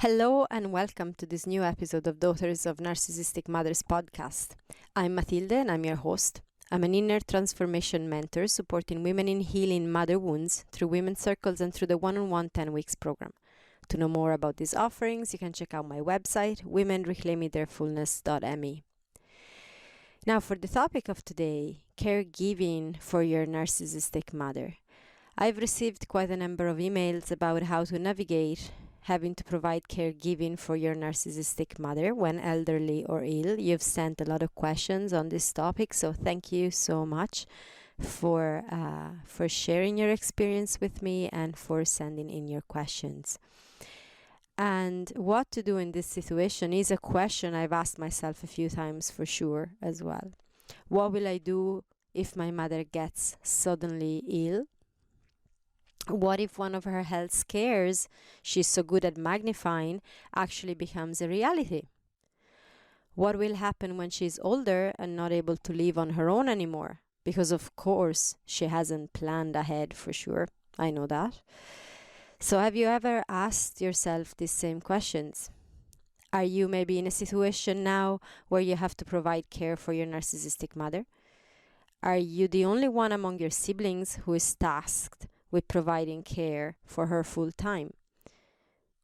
Hello and welcome to this new episode of Daughters of Narcissistic Mothers podcast. I'm Matilde and I'm your host. I'm an inner transformation mentor supporting women in healing mother wounds through women's circles and through the one-on-one 10 weeks program. To know more about these offerings, you can check out my website, womenreclaimingtheirfullness.me. Now for the topic of today, caregiving for your narcissistic mother. I've received quite a number of emails about how to navigate having to provide caregiving for your narcissistic mother when elderly or ill. You've sent a lot of questions on this topic, so thank you so much for sharing your experience with me and for sending in your questions. And what to do in this situation is a question I've asked myself a few times for sure as well. What will I do if my mother gets suddenly ill? What if one of her health scares she's so good at magnifying actually becomes a reality? What will happen when she's older and not able to live on her own anymore? Because of course she hasn't planned ahead for sure. I know that. So have you ever asked yourself these same questions? Are you maybe in a situation now where you have to provide care for your narcissistic mother? Are you the only one among your siblings who is tasked with providing care for her full time?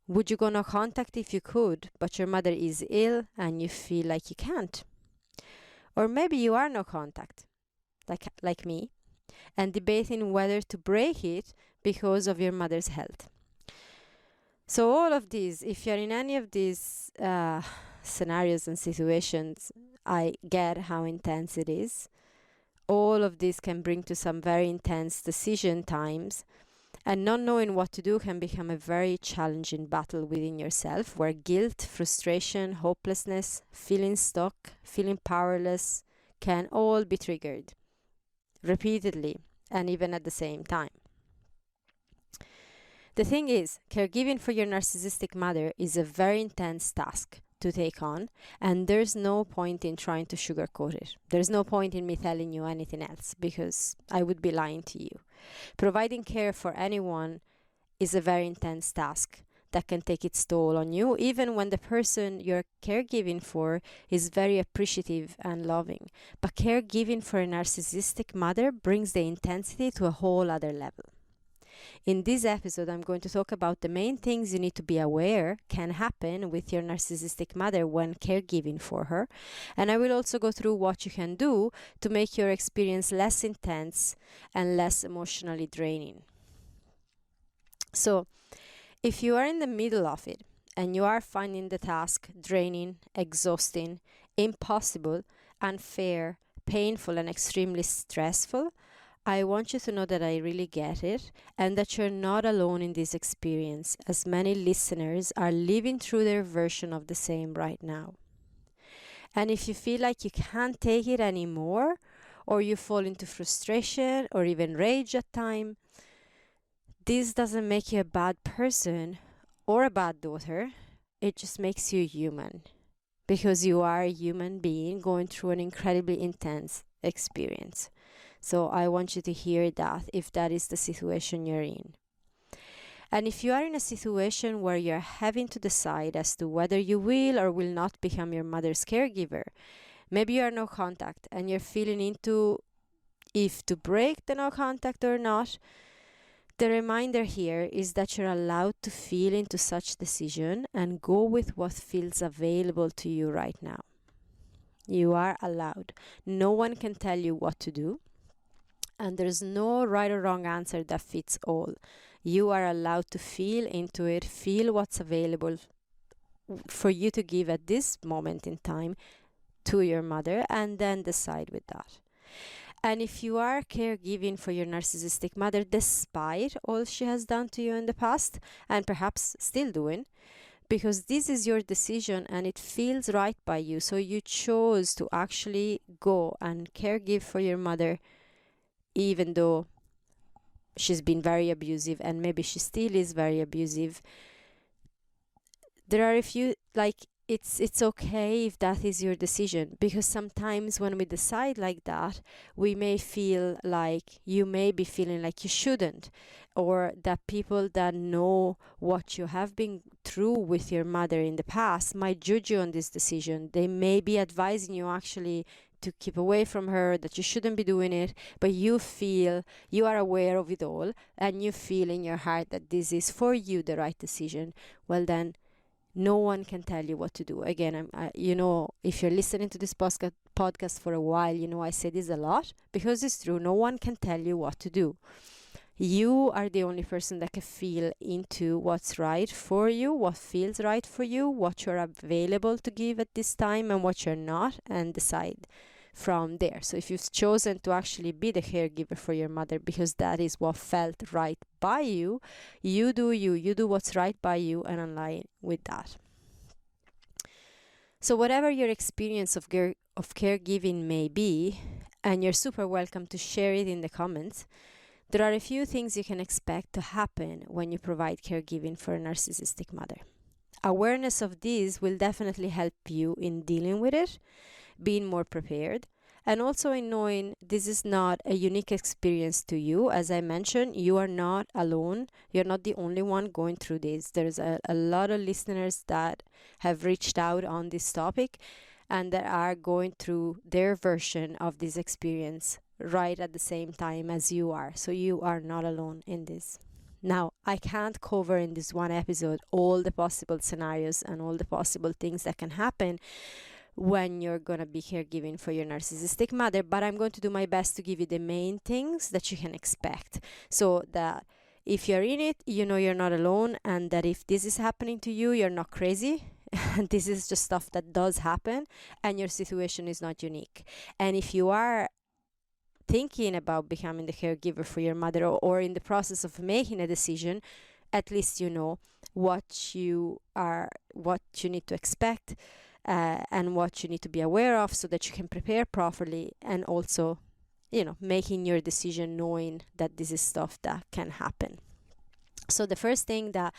Would you go no contact if you could, but your mother is ill and you feel like you can't? Or maybe you are no contact, like me, and debating whether to break it because of your mother's health. So all of these, if you're in any of these scenarios and situations, I get how intense it is. All of this can bring to some very intense decision times, and not knowing what to do can become a very challenging battle within yourself, where guilt, frustration, hopelessness, feeling stuck, feeling powerless can all be triggered repeatedly and even at the same time. The thing is, caregiving for your narcissistic mother is a very intense task to take on, and there's no point in trying to sugarcoat it. There's no point in me telling you anything else because I would be lying to you. Providing care for anyone is a very intense task that can take its toll on you, even when the person you're caregiving for is very appreciative and loving. But caregiving for a narcissistic mother brings the intensity to a whole other level. In this episode, I'm going to talk about the main things you need to be aware can happen with your narcissistic mother when caregiving for her. And I will also go through what you can do to make your experience less intense and less emotionally draining. So, if you are in the middle of it and you are finding the task draining, exhausting, impossible, unfair, painful, and extremely stressful, I want you to know that I really get it and that you're not alone in this experience, as many listeners are living through their version of the same right now. And if you feel like you can't take it anymore, or you fall into frustration or even rage at times, this doesn't make you a bad person or a bad daughter. It just makes you human, because you are a human being going through an incredibly intense experience. So I want you to hear that if that is the situation you're in. And if you are in a situation where you're having to decide as to whether you will or will not become your mother's caregiver, maybe you are no contact and you're feeling into if to break the no contact or not, the reminder here is that you're allowed to feel into such decision and go with what feels available to you right now. You are allowed. No one can tell you what to do. And there's no right or wrong answer that fits all. You are allowed to feel into it, feel what's available for you to give at this moment in time to your mother, and then decide with that. And if you are caregiving for your narcissistic mother, despite all she has done to you in the past, and perhaps still doing, because this is your decision and it feels right by you, so you chose to actually go and caregive for your mother, even though she's been very abusive and maybe she still is very abusive. There are a few, it's okay if that is your decision, because sometimes when we decide like that, we may feel like, you may be feeling like you shouldn't, or that people that know what you have been through with your mother in the past might judge you on this decision. They may be advising you actually to keep away from her, that you shouldn't be doing it, but you feel, you are aware of it all, and you feel in your heart that this is for you the right decision. Well, then no one can tell you what to do. Again, if you're listening to this podcast for a while, I say this a lot because it's true. No one can tell you what to do. You are the only person that can feel into what's right for you, what feels right for you, what you're available to give at this time and what you're not, and decide from there. So if you've chosen to actually be the caregiver for your mother because that is what felt right by you, you do what's right by you and align with that. So whatever your experience of caregiving may be, and you're super welcome to share it in the comments, there are a few things you can expect to happen when you provide caregiving for a narcissistic mother. Awareness of these will definitely help you in dealing with it, being more prepared, and also in knowing this is not a unique experience to you. As I mentioned, you are not alone. You're not the only one going through this. There's a lot of listeners that have reached out on this topic and that are going through their version of this experience right at the same time as you are. So you are not alone in this. Now, I can't cover in this one episode all the possible scenarios and all the possible things that can happen when you're going to be caregiving for your narcissistic mother, but I'm going to do my best to give you the main things that you can expect, so that if you're in it, you're not alone, and that if this is happening to you, you're not crazy. And this is just stuff that does happen, and your situation is not unique. And if you are thinking about becoming the caregiver for your mother, or in the process of making a decision, at least you know what you need to expect, and what you need to be aware of, so that you can prepare properly, and also, making your decision knowing that this is stuff that can happen. So the first thing that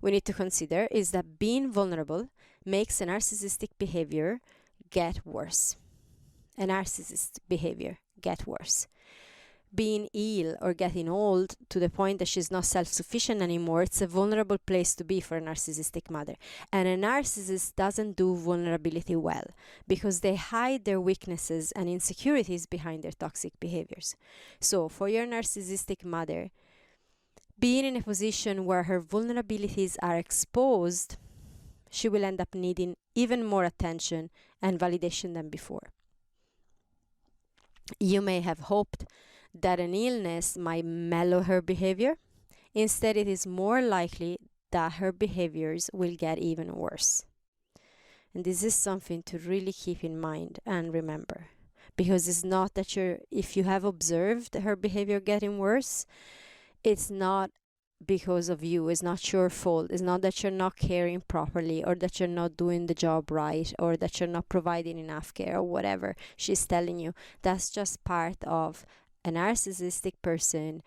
we need to consider is that being vulnerable makes a narcissistic behavior get worse. A narcissist behavior get worse. Being ill or getting old to the point that she's not self-sufficient anymore, it's a vulnerable place to be for a narcissistic mother. And a narcissist doesn't do vulnerability well, because they hide their weaknesses and insecurities behind their toxic behaviors. So for your narcissistic mother, being in a position where her vulnerabilities are exposed, she will end up needing even more attention and validation than before. You may have hoped that an illness might mellow her behavior. Instead, it is more likely that her behaviors will get even worse. And this is something to really keep in mind and remember, because it's not that if you have observed her behavior getting worse, it's not because of you. It's not your fault. It's not that you're not caring properly, or that you're not doing the job right, or that you're not providing enough care, or whatever she's telling you. That's just part of a narcissistic person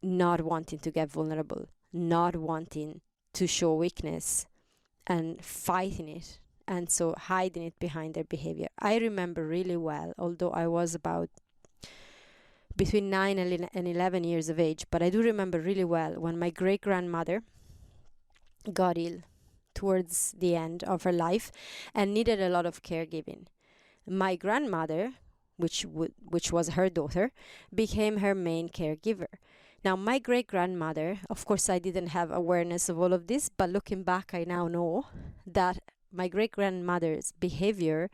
not wanting to get vulnerable, not wanting to show weakness and fighting it, and so hiding it behind their behavior. I remember really well, although I was about between 9 and 11 years of age, but I do remember really well when my great-grandmother got ill towards the end of her life and needed a lot of caregiving. My grandmother, which was her daughter, became her main caregiver. Now, my great-grandmother, of course, I didn't have awareness of all of this, but looking back, I now know that my great-grandmother's behavior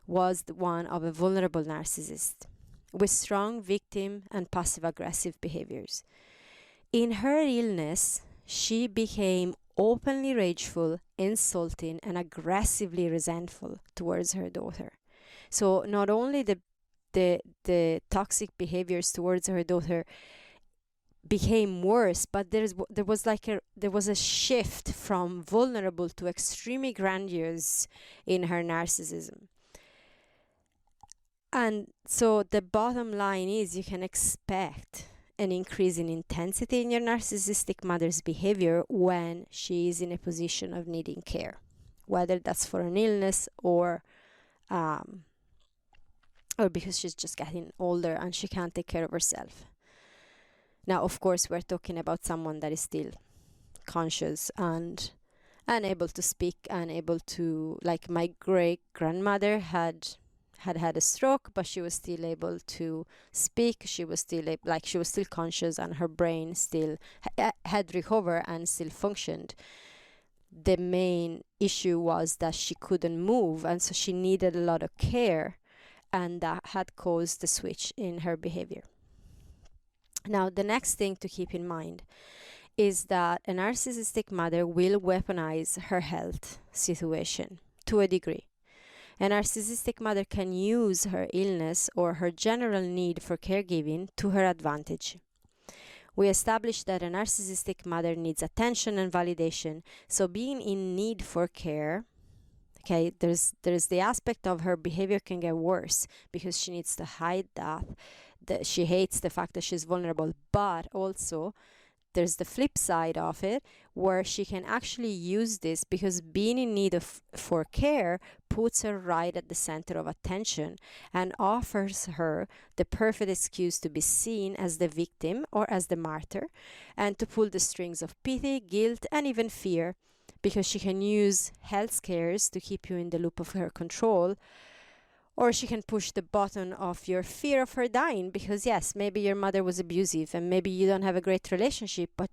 was the one of a vulnerable narcissist with strong victim and passive-aggressive behaviors. In her illness, she became openly rageful, insulting, and aggressively resentful towards her daughter. So not only the toxic behaviors towards her daughter became worse, but there was a shift from vulnerable to extremely grandiose in her narcissism. And so the bottom line is, you can expect an increase in intensity in your narcissistic mother's behavior when she is in a position of needing care, whether that's for an illness or because she's just getting older and she can't take care of herself. Now, of course, we're talking about someone that is still conscious and able to speak and able to, like my great grandmother had a stroke, but she was still able to speak. She was still she was still conscious, and her brain still had recovered and still functioned. The main issue was that she couldn't move, and so she needed a lot of care, and that had caused the switch in her behavior. Now, the next thing to keep in mind is that a narcissistic mother will weaponize her health situation to a degree. A narcissistic mother can use her illness or her general need for caregiving to her advantage. We established that a narcissistic mother needs attention and validation, so being in need for care, okay, there's the aspect of her behavior can get worse because she needs to hide that she hates the fact that she's vulnerable, but also there's the flip side of it where she can actually use this because being in need for care puts her right at the center of attention and offers her the perfect excuse to be seen as the victim or as the martyr and to pull the strings of pity, guilt, and even fear, because she can use health scares to keep you in the loop of her control. Or she can push the button of your fear of her dying because, yes, maybe your mother was abusive and maybe you don't have a great relationship, but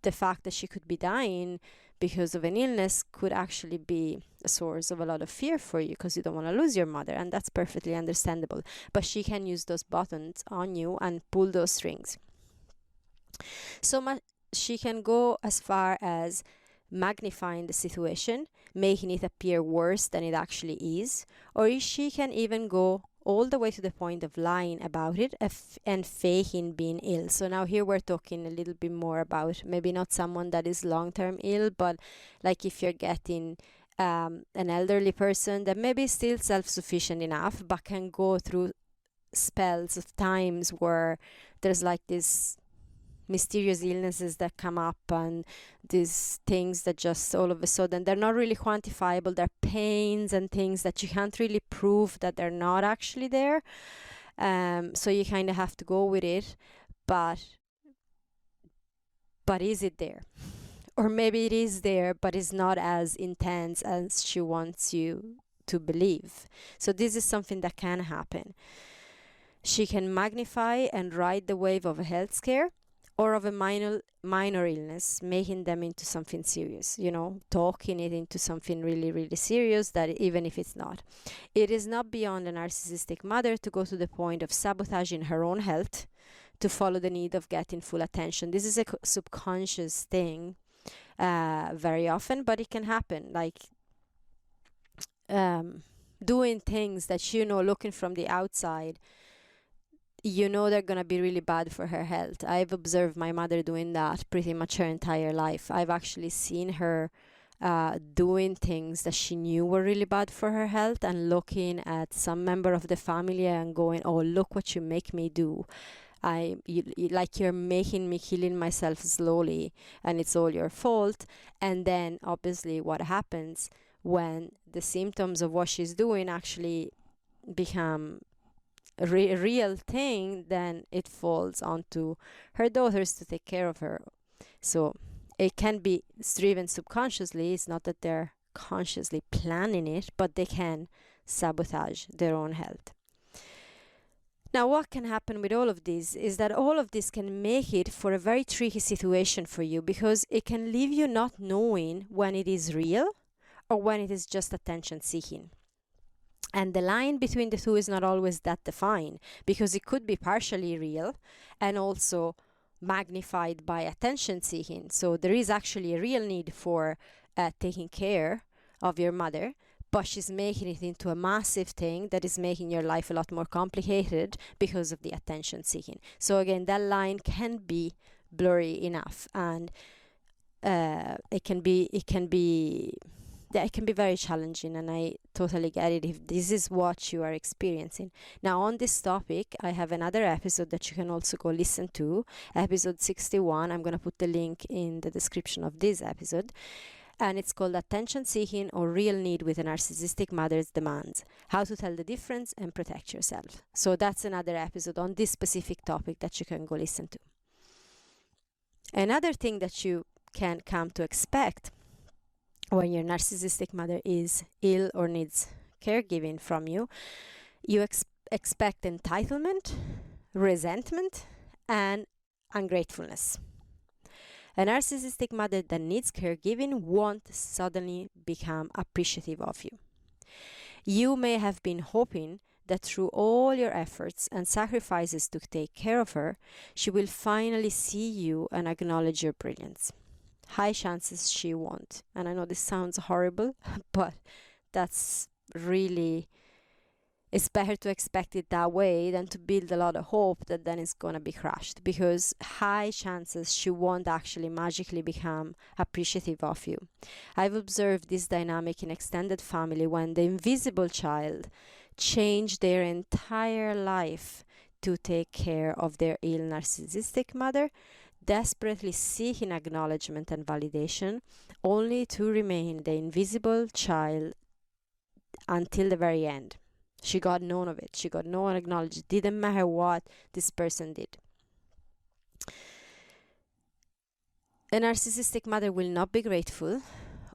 the fact that she could be dying because of an illness could actually be a source of a lot of fear for you because you don't want to lose your mother, and that's perfectly understandable. But she can use those buttons on you and pull those strings. So she can go as far as magnifying the situation, making it appear worse than it actually is, or she can even go all the way to the point of lying about it and faking being ill. So now here we're talking a little bit more about maybe not someone that is long-term ill, but like if you're getting an elderly person that maybe is still self-sufficient enough but can go through spells of times where there's like this mysterious illnesses that come up and these things that just all of a sudden they're not really quantifiable. They're pains and things that you can't really prove that they're not actually there. So you kind of have to go with it, but is it there? Or maybe it is there, but it's not as intense as she wants you to believe. So this is something that can happen. She can magnify and ride the wave of a health scare or of a minor illness, making them into something serious, talking it into something really, really serious, that even if it's not. It is not beyond a narcissistic mother to go to the point of sabotaging her own health to follow the need of getting full attention. This is a subconscious thing very often, but it can happen, like doing things that looking from the outside, they're going to be really bad for her health. I've observed my mother doing that pretty much her entire life. I've actually seen her doing things that she knew were really bad for her health and looking at some member of the family and going, oh, look what you make me do. You're making me killing myself slowly and it's all your fault. And then obviously what happens when the symptoms of what she's doing actually become a real thing, then it falls onto her daughters to take care of her. So it can be driven subconsciously. It's not that they're consciously planning it, but they can sabotage their own health. Now, what can happen with all of this is that all of this can make it for a very tricky situation for you, because it can leave you not knowing when it is real or when it is just attention seeking. And the line between the two is not always that defined, because it could be partially real and also magnified by attention seeking. So there is actually a real need for taking care of your mother, but she's making it into a massive thing that is making your life a lot more complicated because of the attention seeking. So again, that line can be blurry enough, and it can be very challenging, and I totally get it if this is what you are experiencing. Now, on this topic, I have another episode that you can also go listen to, episode 61. I'm going to put the link in the description of this episode. And it's called Attention Seeking or Real Need with a Narcissistic Mother's Demands: How to Tell the Difference and Protect Yourself. So that's another episode on this specific topic that you can go listen to. Another thing that you can come to expect when your narcissistic mother is ill or needs caregiving from you, you expect entitlement, resentment, and ungratefulness. A narcissistic mother that needs caregiving won't suddenly become appreciative of you. You may have been hoping that through all your efforts and sacrifices to take care of her, she will finally see you and acknowledge your brilliance. High chances she won't. And I know this sounds horrible, but that's really, it's better to expect it that way than to build a lot of hope that then it's going to be crushed, because high chances she won't actually magically become appreciative of you. I've observed this dynamic in extended family when the invisible child changed their entire life to take care of their ill narcissistic mother, desperately seeking acknowledgement and validation, only to remain the invisible child until the very end. She got none of it. She got no one acknowledged. It didn't matter what this person did. A narcissistic mother will not be grateful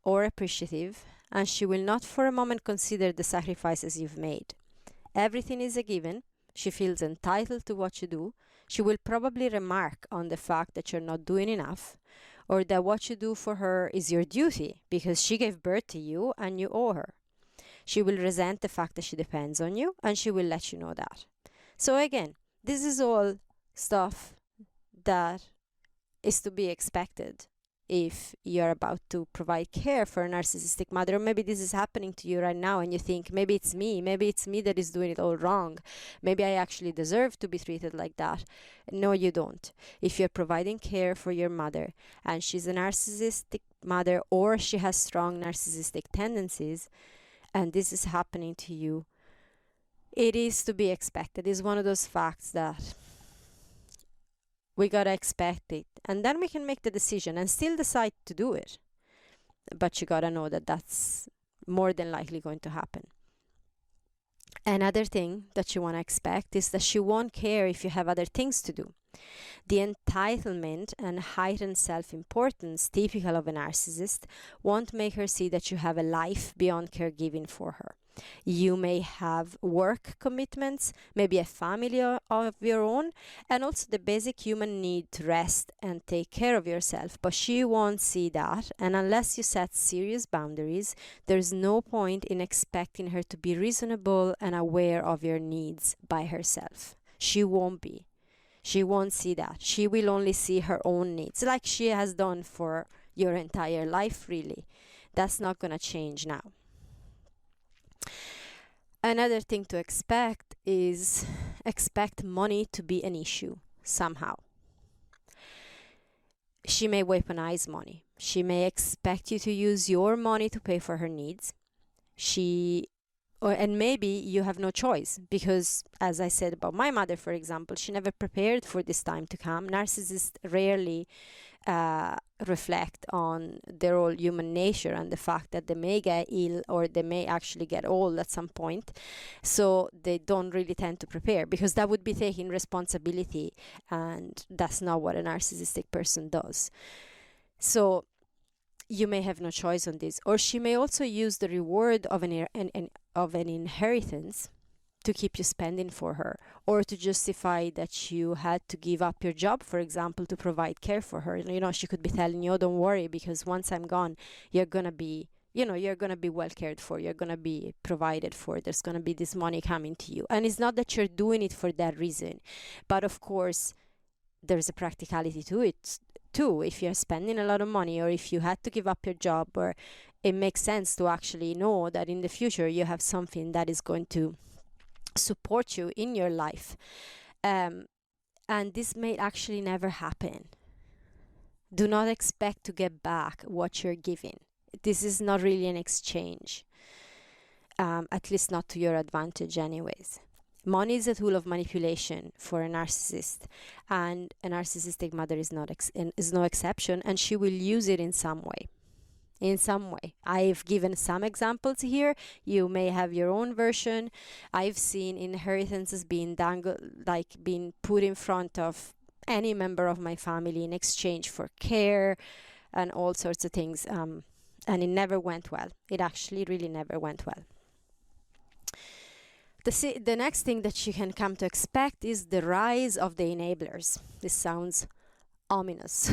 or appreciative, and she will not for a moment consider the sacrifices you've made. Everything is a given. She feels entitled to what you do. She will probably remark on the fact that you're not doing enough, or that what you do for her is your duty because she gave birth to you and you owe her. She will resent the fact that she depends on you, and she will let you know that. So again, this is all stuff that is to be expected if you're about to provide care for a narcissistic mother. Or maybe this is happening to you right now and you think, maybe it's me that is doing it all wrong. Maybe I actually deserve to be treated like that. No, you don't. If you're providing care for your mother and she's a narcissistic mother, or she has strong narcissistic tendencies, and this is happening to you, it is to be expected. It's one of those facts that we gotta expect it, and then we can make the decision and still decide to do it. But you gotta know that that's more than likely going to happen. Another thing that you want to expect is that she won't care if you have other things to do. The entitlement and heightened self-importance typical of a narcissist won't make her see that you have a life beyond caregiving for her. You may have work commitments, maybe a family of your own, and also the basic human need to rest and take care of yourself, but she won't see that, and unless you set serious boundaries, there's no point in expecting her to be reasonable and aware of your needs by herself. She won't be. She won't see that. She will only see her own needs, like she has done for your entire life, really. That's not going to change now. Another thing to expect is expect money to be an issue somehow. She may weaponize money. She may expect you to use your money to pay for her needs. And maybe you have no choice because, as I said about my mother, for example, she never prepared for this time to come. Narcissists rarely reflect on their whole human nature and the fact that they may get ill or they may actually get old at some point. So they don't really tend to prepare because that would be taking responsibility, and that's not what a narcissistic person does. So you may have no choice on this. Or she may also use the reward of an inheritance to keep you spending for her, or to justify that you had to give up your job, for example, to provide care for her. You know, she could be telling you, oh, don't worry, because once I'm gone, you're going to be well cared for. You're going to be provided for. There's going to be this money coming to you. And it's not that you're doing it for that reason. But of course, there's a practicality to it too. If you're spending a lot of money, or if you had to give up your job, or it makes sense to actually know that in the future you have something that is going to support you in your life. And this may actually never happen. Do not expect to get back what you're giving. This is not really an exchange, at least not to your advantage anyways. Money is a tool of manipulation for a narcissist, and a narcissistic mother is no exception, and she will use it in some way. in some way. I've given some examples here. You may have your own version. I've seen inheritances being being put in front of any member of my family in exchange for care and all sorts of things. And it never went well. It actually really never went well. The next thing that you can come to expect is the rise of the enablers. This sounds ominous,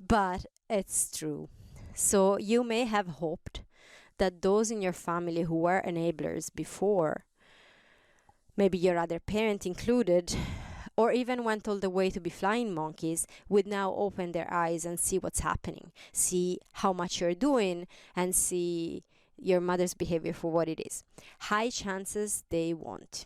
but it's true. So you may have hoped that those in your family who were enablers before, maybe your other parent included, or even went all the way to be flying monkeys, would now open their eyes and see what's happening, see how much you're doing, and see your mother's behavior for what it is. High chances they won't.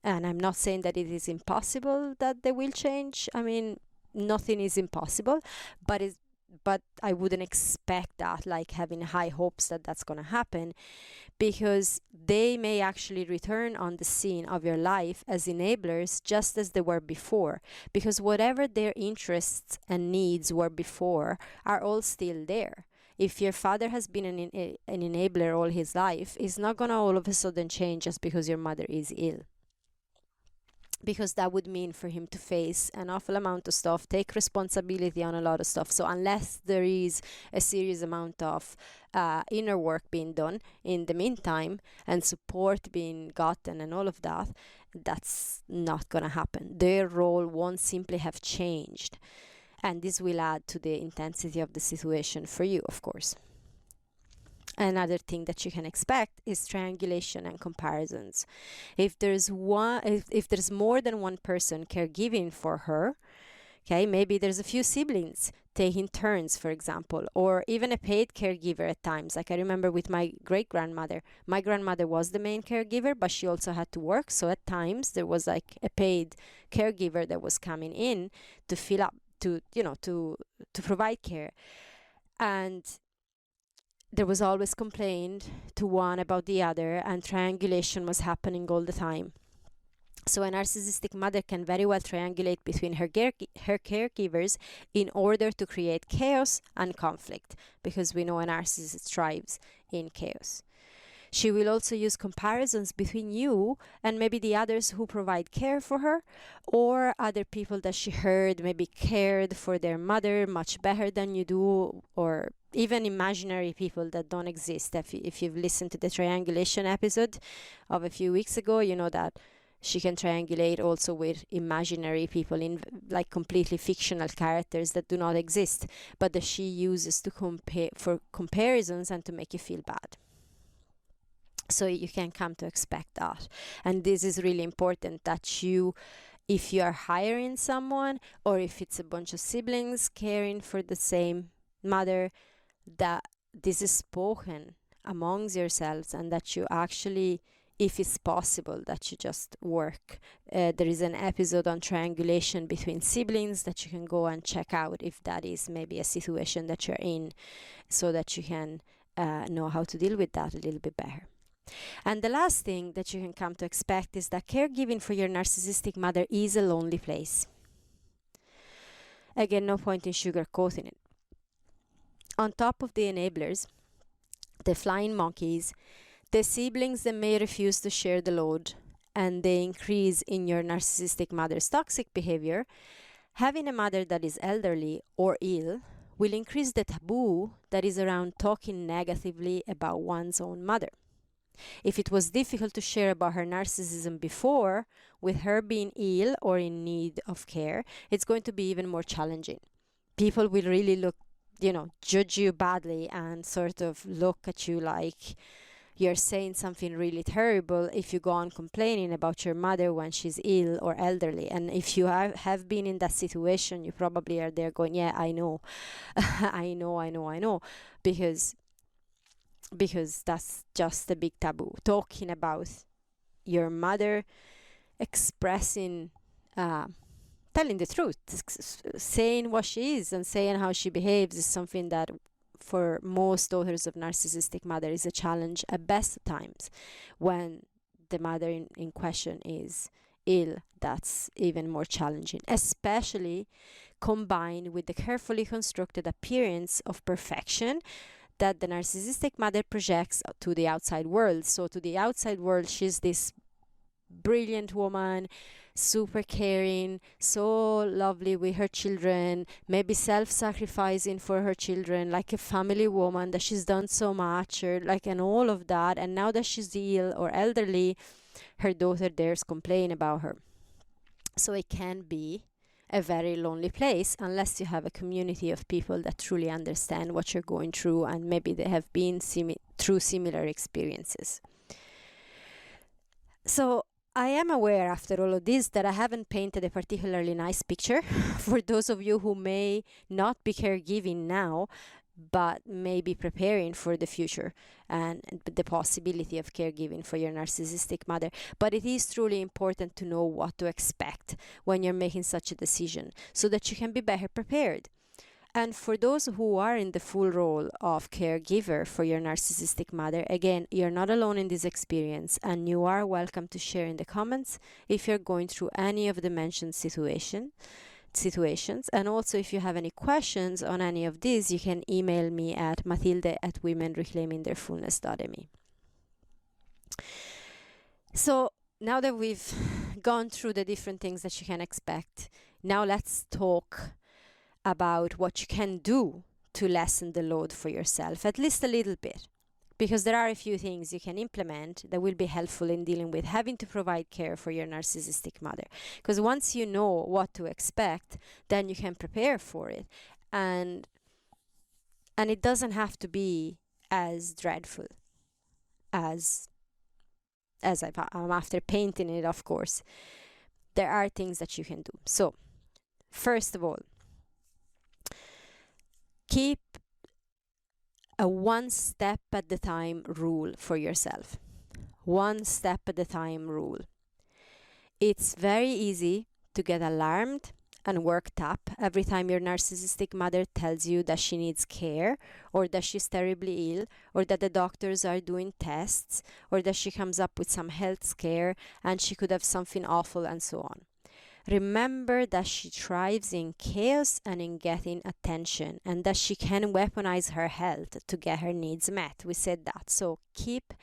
And I'm not saying that it is impossible that they will change. I mean, nothing is impossible, but I wouldn't expect that, like having high hopes that that's going to happen, because they may actually return on the scene of your life as enablers just as they were before, because whatever their interests and needs were before are all still there. If your father has been an enabler all his life, it's not going to all of a sudden change just because your mother is ill. Because that would mean for him to face an awful amount of stuff, take responsibility on a lot of stuff. So unless there is a serious amount of inner work being done in the meantime and support being gotten and all of that, that's not going to happen. Their role won't simply have changed. And this will add to the intensity of the situation for you, of course. Another thing that you can expect is triangulation and comparisons. If there's more than one person caregiving for her, okay, maybe there's a few siblings taking turns, for example, or even a paid caregiver at times. Like I remember with my great-grandmother. My grandmother was the main caregiver, but she also had to work. So at times there was like a paid caregiver that was coming in to fill up, to provide care. And there was always complaint to one about the other, and triangulation was happening all the time. So a narcissistic mother can very well triangulate between her caregivers in order to create chaos and conflict, because we know a narcissist thrives in chaos. She will also use comparisons between you and maybe the others who provide care for her, or other people that she heard maybe cared for their mother much better than you do, or even imaginary people that don't exist. If you've listened to the triangulation episode of a few weeks ago, you know that she can triangulate also with imaginary people, in like completely fictional characters that do not exist, but that she uses to compare for comparisons and to make you feel bad. So you can come to expect that. And this is really important, that you, if you are hiring someone, or if it's a bunch of siblings caring for the same mother, that this is spoken amongst yourselves, and that you actually, if it's possible, that you just work. There is an episode on triangulation between siblings that you can go and check out if that is maybe a situation that you're in, so that you can know how to deal with that a little bit better. And the last thing that you can come to expect is that caregiving for your narcissistic mother is a lonely place. Again, no point in sugarcoating it. On top of the enablers, the flying monkeys, the siblings that may refuse to share the load, and the increase in your narcissistic mother's toxic behavior, having a mother that is elderly or ill will increase the taboo that is around talking negatively about one's own mother. If it was difficult to share about her narcissism before, with her being ill or in need of care, it's going to be even more challenging. People will really judge you badly and sort of look at you like you're saying something really terrible if you go on complaining about your mother when she's ill or elderly. And if you have been in that situation, you probably are there going, yeah, I know, I know, because that's just a big taboo. Talking about your mother, expressing, telling the truth, saying what she is and saying how she behaves is something that for most daughters of narcissistic mother is a challenge at best times, when the mother in question is ill, that's even more challenging, especially combined with the carefully constructed appearance of perfection that the narcissistic mother projects to the outside world. So to the outside world, she's this brilliant woman, super caring, so lovely with her children, maybe self-sacrificing for her children, like a family woman, that she's done so much, or like, and all of that. And now that she's ill or elderly, her daughter dares complain about her. So it can be a very lonely place unless you have a community of people that truly understand what you're going through, and maybe they have been through similar experiences. So I am aware after all of this that I haven't painted a particularly nice picture for those of you who may not be caregiving now, but may be preparing for the future and the possibility of caregiving for your narcissistic mother. But it is truly important to know what to expect when you're making such a decision, so that you can be better prepared. And for those who are in the full role of caregiver for your narcissistic mother, again, you're not alone in this experience, and you are welcome to share in the comments if you're going through any of the mentioned situations. And also, if you have any questions on any of these, you can email me at matilde@womenreclaimingtheirfullness.me. So now that we've gone through the different things that you can expect, now let's talk about what you can do to lessen the load for yourself, at least a little bit. Because there are a few things you can implement that will be helpful in dealing with having to provide care for your narcissistic mother. Because once you know what to expect, then you can prepare for it. And it doesn't have to be as dreadful as I'm after painting it, of course. There are things that you can do. So, first of all, keep a one step at a time rule for yourself. One step at a time rule. It's very easy to get alarmed and worked up every time your narcissistic mother tells you that she needs care, or that she's terribly ill, or that the doctors are doing tests, or that she comes up with some health scare and she could have something awful, and so on. Remember that she thrives in chaos and in getting attention, and that she can weaponize her health to get her needs met. We said that. So keep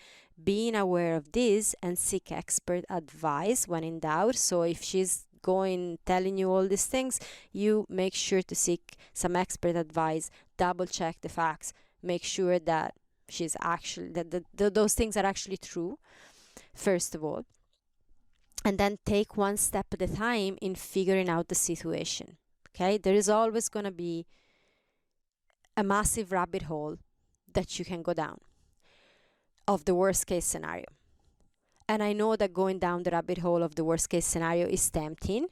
being aware of this and seek expert advice when in doubt. So if she's telling you all these things, you make sure to seek some expert advice, double check the facts, make sure that she's actually that those things are actually true, first of all. And then take one step at a time in figuring out the situation. Okay, there is always going to be a massive rabbit hole that you can go down of the worst case scenario. And I know that going down the rabbit hole of the worst case scenario is tempting,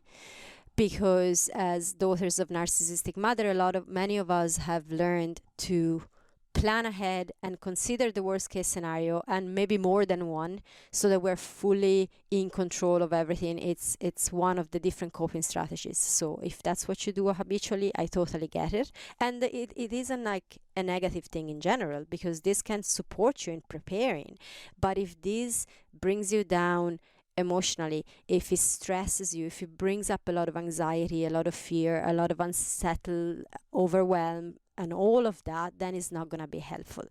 because as daughters of narcissistic mother, many of us have learned to plan ahead and consider the worst case scenario, and maybe more than one, so that we're fully in control of everything. It's one of the different coping strategies. So if that's what you do habitually, I totally get it. And it isn't like a negative thing in general, because this can support you in preparing. But if this brings you down emotionally, if it stresses you, if it brings up a lot of anxiety, a lot of fear, a lot of unsettled, overwhelm, and all of that, then it's not going to be helpful.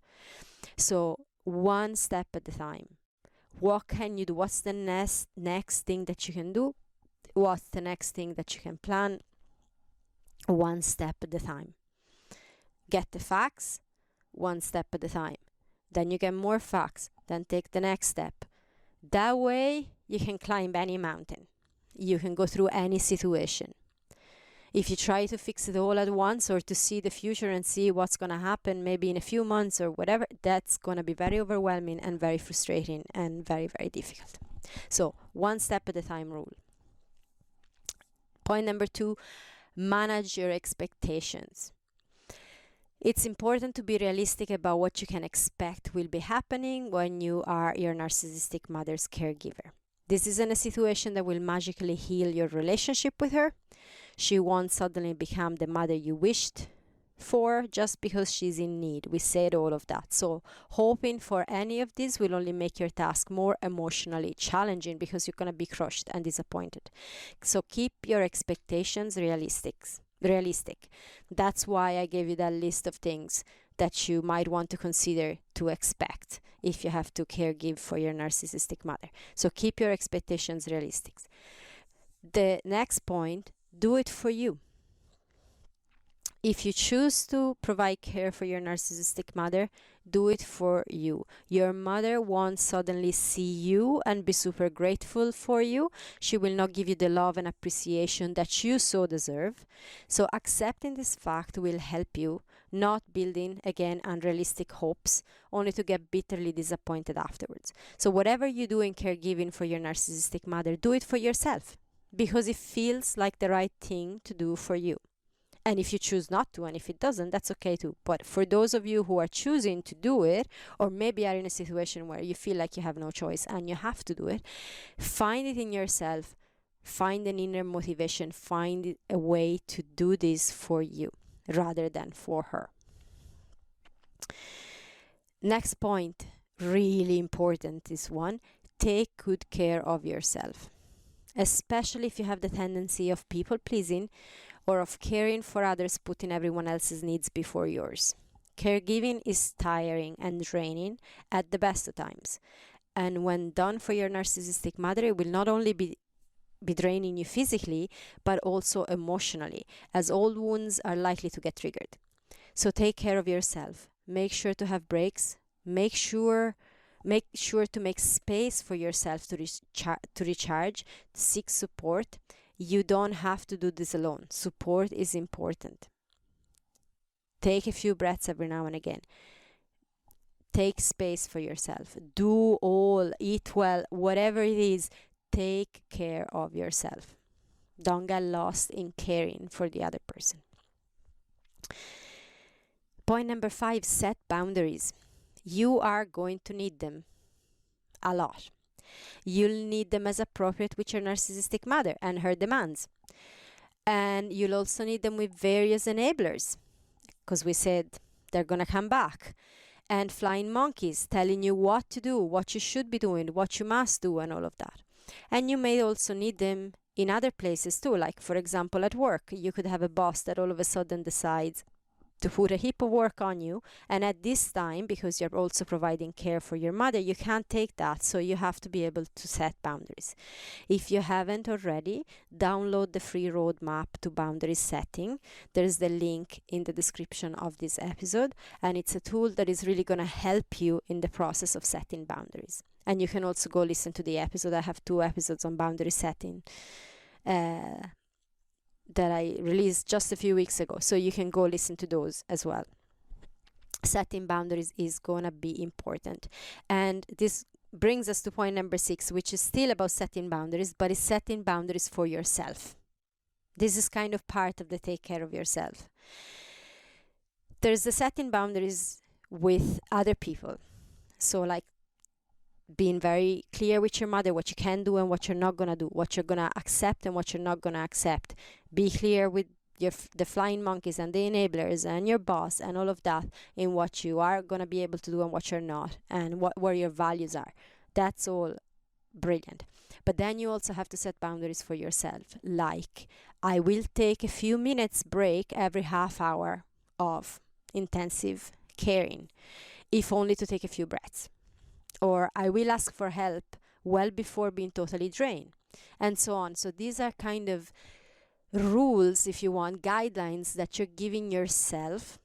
So one step at a time. What can you do? What's the next thing that you can do? What's the next thing that you can plan? One step at a time. Get the facts, one step at a time. Then you get more facts, then take the next step. That way you can climb any mountain. You can go through any situation. If you try to fix it all at once, or to see the future and see what's going to happen maybe in a few months or whatever, that's going to be very overwhelming and very frustrating and very, very difficult. So one step at a time rule. Point number 2, manage your expectations. It's important to be realistic about what you can expect will be happening when you are your narcissistic mother's caregiver. This isn't a situation that will magically heal your relationship with her. She won't suddenly become the mother you wished for just because she's in need. We said all of that. So hoping for any of this will only make your task more emotionally challenging because you're going to be crushed and disappointed. So keep your expectations realistic. That's why I gave you that list of things that you might want to consider to expect if you have to caregive for your narcissistic mother. So keep your expectations realistic. The next point, do it for you. If you choose to provide care for your narcissistic mother, do it for you. Your mother won't suddenly see you and be super grateful for you. She will not give you the love and appreciation that you so deserve. So accepting this fact will help you, not building, again, unrealistic hopes, only to get bitterly disappointed afterwards. So whatever you do in caregiving for your narcissistic mother, do it for yourself, because it feels like the right thing to do for you. And if you choose not to, and if it doesn't, that's okay too. But for those of you who are choosing to do it, or maybe are in a situation where you feel like you have no choice and you have to do it, find it in yourself, find an inner motivation, find a way to do this for you rather than for her. Next point, really important, this one: take good care of yourself, especially if you have the tendency of people pleasing or of caring for others, putting everyone else's needs before yours. Caregiving is tiring and draining at the best of times. And when done for your narcissistic mother, it will not only be draining you physically, but also emotionally, as old wounds are likely to get triggered. So take care of yourself. Make sure to have breaks. Make sure to make space for yourself to recharge, to seek support. You don't have to do this alone. Support is important. Take a few breaths every now and again. Take space for yourself. Do all, eat well, whatever it is, take care of yourself. Don't get lost in caring for the other person. Point number 5, set boundaries. You are going to need them a lot. You'll need them as appropriate with your narcissistic mother and her demands. And you'll also need them with various enablers, because we said they're going to come back. And flying monkeys telling you what to do, what you should be doing, what you must do, and all of that. And you may also need them in other places too, like for example at work. You could have a boss that all of a sudden decides to put a heap of work on you, and at this time, because you're also providing care for your mother, you can't take that, so you have to be able to set boundaries. If you haven't already, download the free roadmap to boundary setting. There's the link in the description of this episode, and it's a tool that is really going to help you in the process of setting boundaries. And you can also go listen to the episode. I have 2 episodes on boundary setting that I released just a few weeks ago, so you can go listen to those as well. Setting boundaries is gonna be important, and this brings us to point number 6, which is still about setting boundaries, but it's setting boundaries for yourself. This is kind of part of the take care of yourself. There's the setting boundaries with other people, so like being very clear with your mother what you can do and what you're not going to do, what you're going to accept and what you're not going to accept. Be clear with the flying monkeys and the enablers and your boss and all of that in what you are going to be able to do and what you're not, and where your values are. That's all brilliant. But then you also have to set boundaries for yourself, like I will take a few minutes break every half hour of intensive caring, if only to take a few breaths. Or I will ask for help well before being totally drained, and so on. So these are kind of rules, if you want, guidelines that you're giving yourself,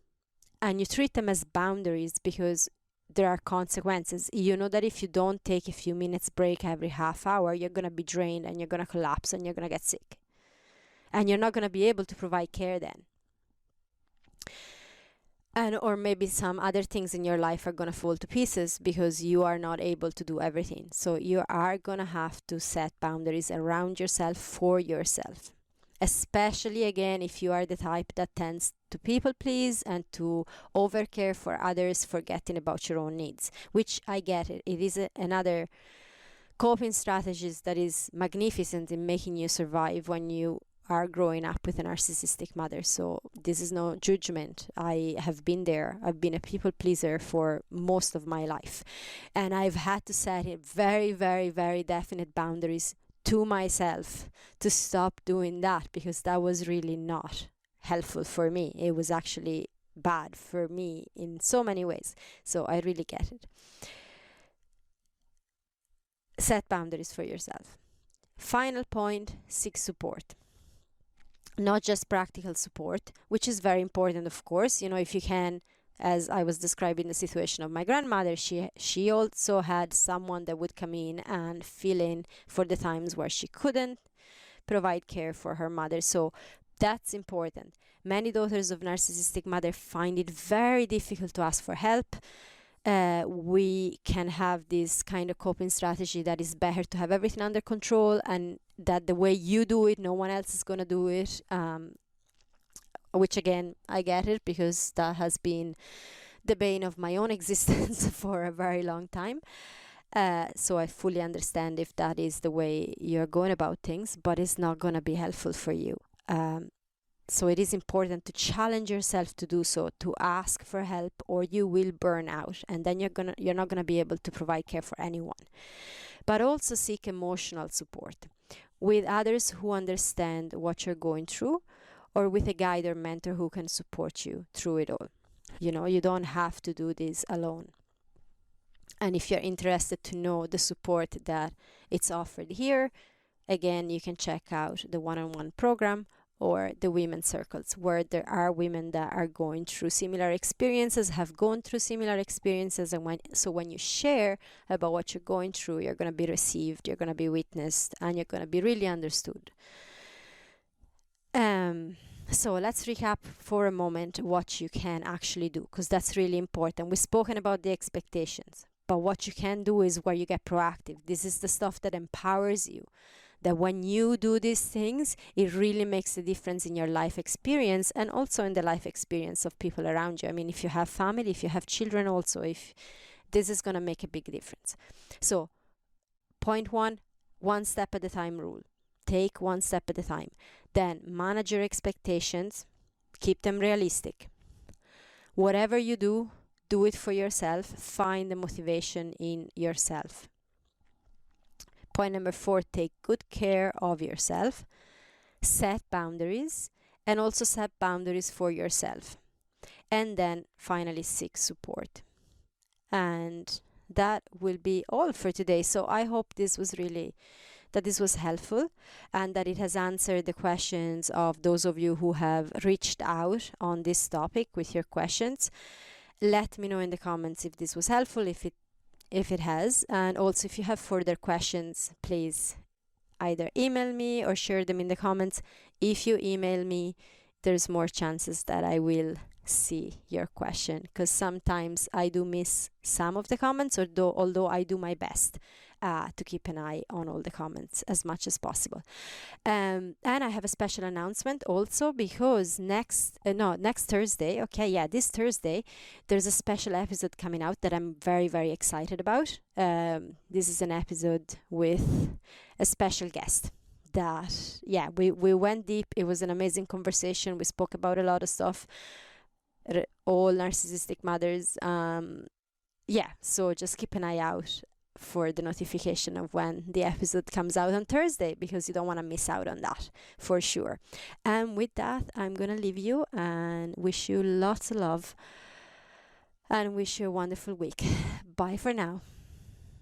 and you treat them as boundaries because there are consequences. You know that if you don't take a few minutes break every half hour, you're going to be drained and you're going to collapse and you're going to get sick. And you're not going to be able to provide care then. And or maybe some other things in your life are going to fall to pieces because you are not able to do everything. So you are going to have to set boundaries around yourself for yourself. Especially, again, if you are the type that tends to people please and to overcare for others, forgetting about your own needs, which I get it. It is another coping strategies that is magnificent in making you survive when you are growing up with a narcissistic mother. So this is no judgment. I have been there. I've been a people pleaser for most of my life. And I've had to set very, very, very definite boundaries to myself to stop doing that, because that was really not helpful for me. It was actually bad for me in so many ways. So I really get it. Set boundaries for yourself. Final point, seek support. Not just practical support, which is very important, of course. If you can, as I was describing the situation of my grandmother, she also had someone that would come in and fill in for the times where she couldn't provide care for her mother. So that's important. Many daughters of narcissistic mother find it very difficult to ask for help. We can have this kind of coping strategy that is better to have everything under control, and that the way you do it, no one else is going to do it. Which again, I get it, because that has been the bane of my own existence for a very long time. So I fully understand if that is the way you're going about things, but it's not going to be helpful for you. So it is important to challenge yourself to do so, to ask for help, or you will burn out, and then you're not gonna be able to provide care for anyone. But also seek emotional support with others who understand what you're going through, or with a guide or mentor who can support you through it all. You don't have to do this alone. And if you're interested to know the support that it's offered here, again, you can check out the one-on-one program or the women's circles, where there are women that are going through similar experiences, have gone through similar experiences, and when you share about what you're going through, you're going to be received, you're going to be witnessed, and you're going to be really understood. So let's recap for a moment what you can actually do, because that's really important. We've spoken about the expectations, but what you can do is where you get proactive. This is the stuff that empowers you. That when you do these things, it really makes a difference in your life experience, and also in the life experience of people around you. I mean, if you have family, if you have children also, if this is going to make a big difference. So, point one step at a time rule. Take one step at a time. Then manage your expectations. Keep them realistic. Whatever you do, do it for yourself. Find the motivation in yourself. Point number 4, take good care of yourself. Set boundaries, and also set boundaries for yourself. And then finally seek support. And that will be all for today. So I hope this was helpful, and that it has answered the questions of those of you who have reached out on this topic with your questions. Let me know in the comments if this was helpful, if it has, and also if you have further questions, please either email me or share them in the comments. If you email me, there's more chances that I will see your question, because sometimes I do miss some of the comments, although I do my best to keep an eye on all the comments as much as possible. And I have a special announcement also, because next Thursday, this Thursday, there's a special episode coming out that I'm very, very excited about. This is an episode with a special guest that, we went deep. It was an amazing conversation. We spoke about a lot of stuff, all narcissistic mothers. So just keep an eye out for the notification of when the episode comes out on Thursday, because you don't want to miss out on that for sure. And with that, I'm gonna leave you and wish you lots of love and wish you a wonderful week. Bye for now.